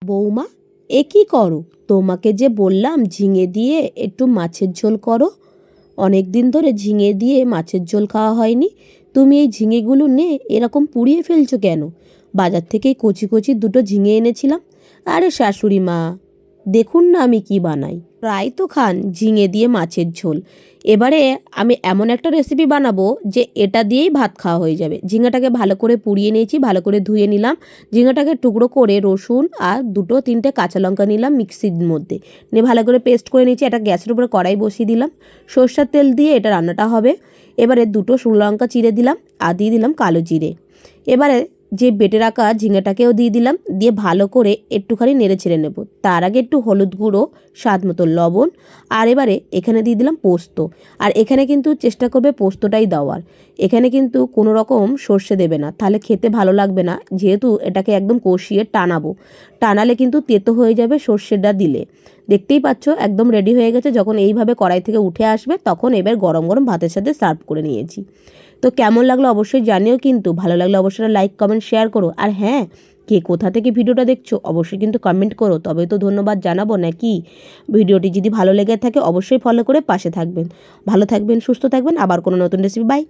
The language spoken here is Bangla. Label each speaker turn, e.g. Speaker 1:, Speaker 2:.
Speaker 1: বৌমা, এ কী করো? তোমাকে যে বললাম ঝিঙে দিয়ে একটু মাছের ঝোল করো। অনেক দিন ধরে ঝিঙে দিয়ে মাছের ঝোল খাওয়া হয়নি। তুমি এই ঝিঙেগুলো নে এরকম পুড়িয়ে ফেলছো কেন? বাজার থেকে কচি কচি দুটো ঝিঙে এনেছিলাম। আরে শাশুড়ি মা, দেখুন না আমি কি বানাই। প্রায় তো খান ঝিঙে দিয়ে মাছের ঝোল। এবারে আমি এমন একটা রেসিপি বানাবো যে এটা দিয়েই ভাত খাওয়া হয়ে যাবে। ঝিঙাটাকে ভালো করে পুড়িয়ে নিয়েছি, ভালো করে ধুয়ে নিলাম। ঝিঙাটাকে টুকরো করে রসুন আর দুটো তিনটে কাঁচা লঙ্কা নিলাম মিক্সির মধ্যে, নিয়ে ভালো করে পেস্ট করে নিয়েছি। একটা গ্যাসের উপরে কড়াই বসিয়ে দিলাম, সর্ষের তেল দিয়ে এটা রান্নাটা হবে। এবারে দুটো শুকনো লঙ্কা চিড়ে দিলাম আর দিয়ে দিলাম কালো জিরে। এবারে যে বেটে রাখা ঝিঙেটাকেও দিয়ে দিলাম, দিয়ে ভালো করে একটুখানি নেড়ে ছেড়ে নেব। তার আগে একটু হলুদ গুঁড়ো, স্বাদ মতো লবণ, আর এবারে এখানে দিয়ে দিলাম পোস্ত। আর এখানে কিন্তু চেষ্টা করবে পোস্তটাই দেওয়ার। এখানে কিন্তু কোনো রকম সর্ষে দেবে না, তাহলে খেতে ভালো লাগবে না। যেহেতু এটাকে একদম কষিয়ে টানাবো, টানালে কিন্তু তেতো হয়ে যাবে সর্ষেটা দিলে। দেখতেই পাচ্ছ একদম রেডি হয়ে গেছে। যখন এইভাবে কড়াই থেকে উঠে আসবে তখন এবার গরম গরম ভাতের সাথে সার্ভ করে নিয়েছি। তো কেমন লাগলো অবশ্যই জানিও, কিন্তু ভালো লাগলে অবশ্যই লাইক কমেন্ট শেয়ার করো। আর হ্যাঁ, কে কোথা থেকে ভিডিওটা দেখছো অবশ্যই কিন্তু কমেন্ট করো, তবে তো ধন্যবাদ জানাবো নাকি। ভিডিওটি যদি ভালো লেগে থাকে অবশ্যই ফলো করে পাশে থাকবেন। ভালো থাকবেন, সুস্থ থাকবেন। আবার কোনো নতুন রেসিপি। বাই।